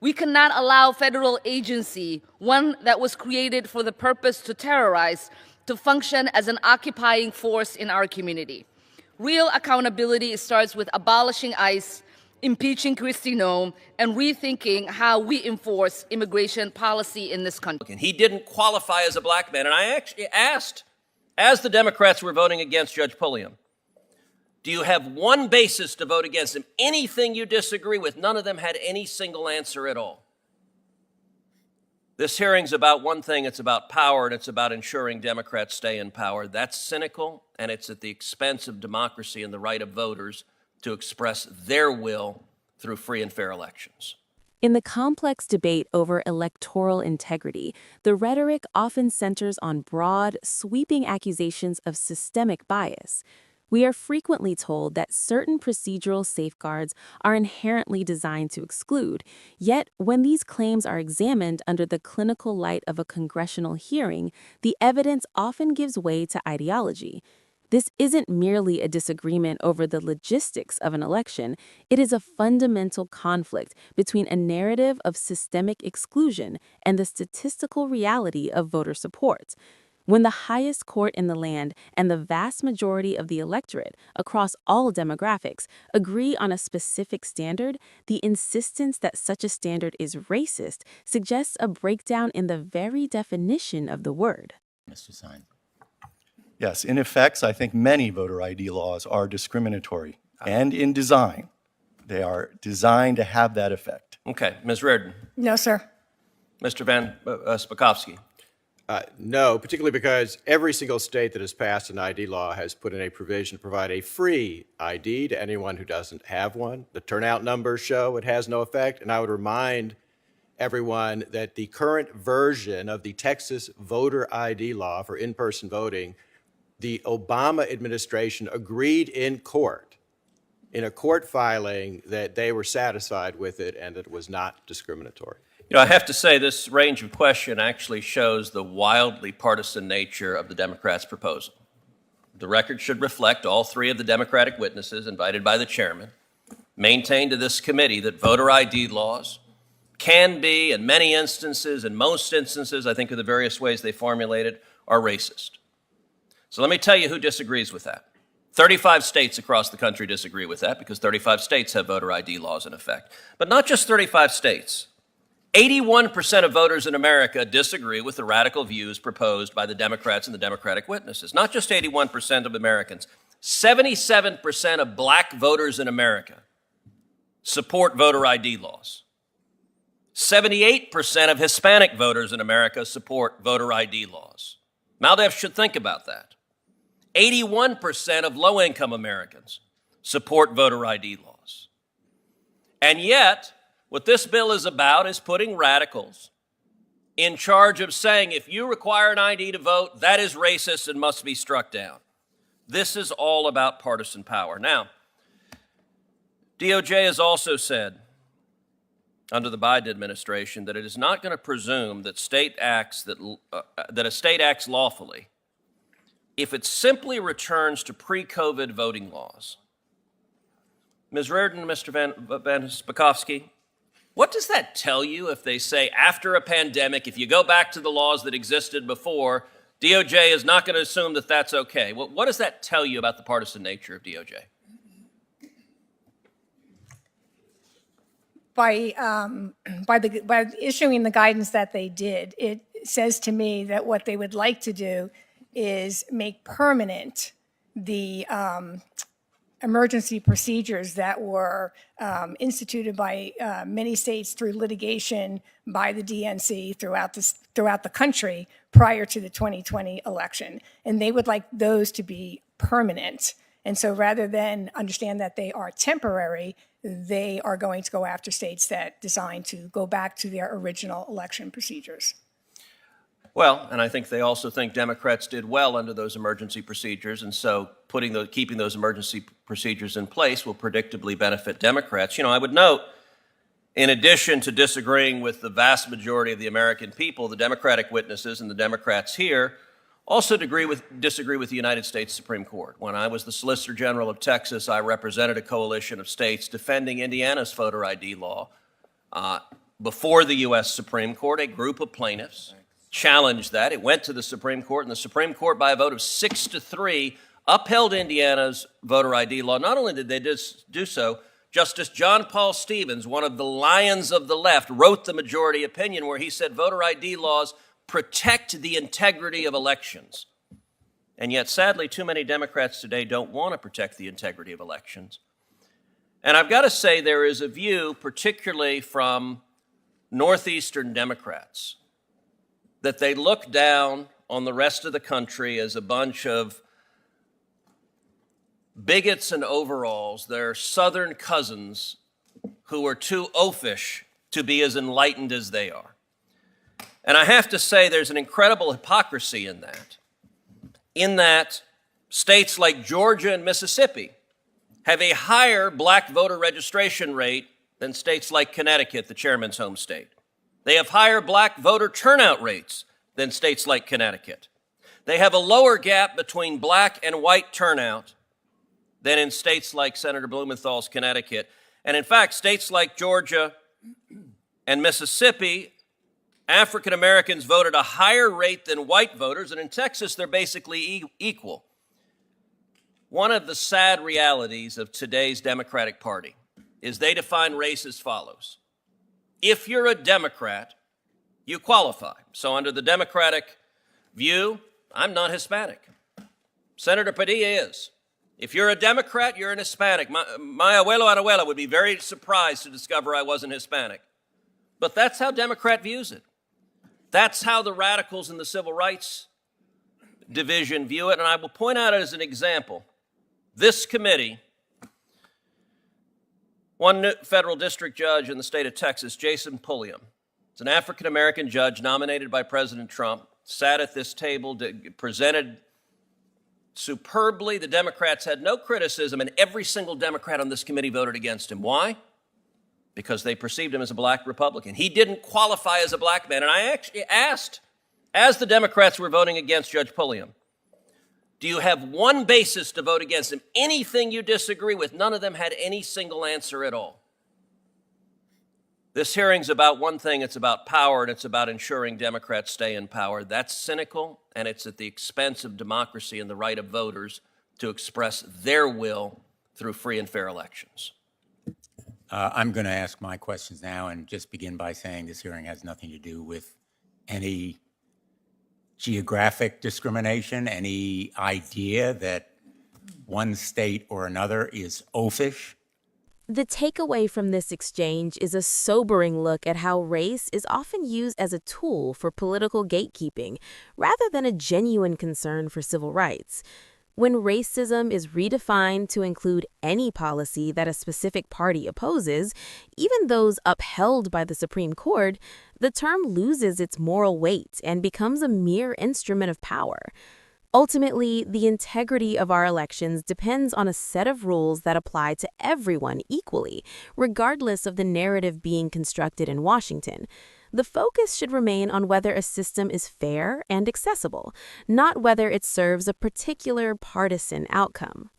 We cannot allow federal agency, one that was created for the purpose to terrorize, to function as an occupying force in our community. Real accountability starts with abolishing ICE, impeaching Kristi Noem, and rethinking how we enforce immigration policy in this country. He didn't qualify as a black man, and I actually asked, as the Democrats were voting against Judge Pulliam, do you have one basis to vote against him? Anything you disagree with? None of them had any single answer at all. This hearing's about one thing, it's about power, and it's about ensuring Democrats stay in power. That's cynical, and it's at the expense of democracy and the right of voters to express their will through free and fair elections. In the complex debate over electoral integrity, the rhetoric often centers on broad, sweeping accusations of systemic bias. We are frequently told that certain procedural safeguards are inherently designed to exclude, yet when these claims are examined under the clinical light of a congressional hearing, the evidence often gives way to ideology. This isn't merely a disagreement over the logistics of an election, it is a fundamental conflict between a narrative of systemic exclusion and the statistical reality of voter support. When the highest court in the land and the vast majority of the electorate across all demographics agree on a specific standard, the insistence that such a standard is racist suggests a breakdown in the very definition of the word. Mr. Sine. Yes, in effect, I think many voter ID laws are discriminatory, and in design. They are designed to have that effect. Okay, Ms. Reardon. No, sir. Mr. Van Spakovsky. No, particularly because every single state that has passed an ID law has put in a provision to provide a free ID to anyone who doesn't have one. The turnout numbers show it has no effect, and I would remind everyone that the current version of the Texas voter ID law for in-person voting, the Obama administration agreed in court, in a court filing, that they were satisfied with it and that it was not discriminatory. You know, I have to say this range of question actually shows the wildly partisan nature of the Democrats' proposal. The record should reflect all three of the Democratic witnesses invited by the chairman maintained to this committee that voter ID laws can be, in many instances, in most instances, I think of the various ways they formulated, are racist. So let me tell you who disagrees with that. 35 states across the country disagree with that because 35 states have voter ID laws in effect. But not just 35 states. 81% of voters in America disagree with the radical views proposed by the Democrats and the Democratic witnesses. Not just 81% of Americans. 77% of black voters in America support voter ID laws. 78% of Hispanic voters in America support voter ID laws. Maldev should think about that. 81% of low-income Americans support voter ID laws. And yet, what this bill is about is putting radicals in charge of saying, if you require an ID to vote, that is racist and must be struck down. This is all about partisan power. Now, DOJ has also said, under the Biden administration, that it is not going to presume that a state acts lawfully if it simply returns to pre-COVID voting laws. Ms. Reardon, Mr. Van Spakovsky, what does that tell you if they say after a pandemic, if you go back to the laws that existed before, DOJ is not going to assume that that's okay? What does that tell you about the partisan nature of DOJ? By issuing the guidance that they did, it says to me that what they would like to do is make permanent the emergency procedures that were instituted by many states through litigation by the DNC throughout the country prior to the 2020 election. And they would like those to be permanent. And so rather than understand that they are temporary, they are going to go after states that designed to go back to their original election procedures. Well, and I think they also think Democrats did well under those emergency procedures, and so keeping those emergency procedures in place will predictably benefit Democrats. You know, I would note, in addition to disagreeing with the vast majority of the American people, the Democratic witnesses and the Democrats here also disagree with the United States Supreme Court. When I was the Solicitor General of Texas, I represented a coalition of states defending Indiana's voter ID law. before the U.S. Supreme Court. A group of plaintiffs challenged that. It went to the Supreme Court, and the Supreme Court, by a vote of 6-3, upheld Indiana's voter ID law. Not only did they do so, Justice John Paul Stevens, one of the lions of the left, wrote the majority opinion where he said voter ID laws protect the integrity of elections. And yet, sadly, too many Democrats today don't want to protect the integrity of elections. And I've got to say, there is a view, particularly from Northeastern Democrats, that they look down on the rest of the country as a bunch of bigots and overalls, their Southern cousins who are too oafish to be as enlightened as they are. And I have to say, there's an incredible hypocrisy in that states like Georgia and Mississippi have a higher black voter registration rate than states like Connecticut, the chairman's home state. They have higher black voter turnout rates than states like Connecticut. They have a lower gap between black and white turnout than in states like Senator Blumenthal's Connecticut. And in fact, states like Georgia and Mississippi, African Americans vote at a higher rate than white voters, and in Texas, they're basically equal. One of the sad realities of today's Democratic Party is they define race as follows. If you're a Democrat, you qualify. So under the Democratic view, I'm not Hispanic. Senator Padilla is. If you're a Democrat, you're an Hispanic. My abuelo and abuela would be very surprised to discover I wasn't Hispanic. But that's how Democrat views it. That's how the radicals in the civil rights division view it. And I will point out as an example, this committee, one new federal district judge in the state of Texas, Jason Pulliam, is an African-American judge nominated by President Trump, sat at this table, presented superbly. The Democrats had no criticism, and every single Democrat on this committee voted against him. Why? Because they perceived him as a black Republican. He didn't qualify as a black man. And I actually asked, as the Democrats were voting against Judge Pulliam, do you have one basis to vote against him? Anything you disagree with? None of them had any single answer at all. This hearing's about one thing. It's about power, and it's about ensuring Democrats stay in power. That's cynical, and it's at the expense of democracy and the right of voters to express their will through free and fair elections. I'm going to ask my questions now and just begin by saying this hearing has nothing to do with any geographic discrimination, any idea that one state or another is oafish. The takeaway from this exchange is a sobering look at how race is often used as a tool for political gatekeeping, rather than a genuine concern for civil rights. When racism is redefined to include any policy that a specific party opposes, even those upheld by the Supreme Court, the term loses its moral weight and becomes a mere instrument of power. Ultimately, the integrity of our elections depends on a set of rules that apply to everyone equally, regardless of the narrative being constructed in Washington. The focus should remain on whether a system is fair and accessible, not whether it serves a particular partisan outcome.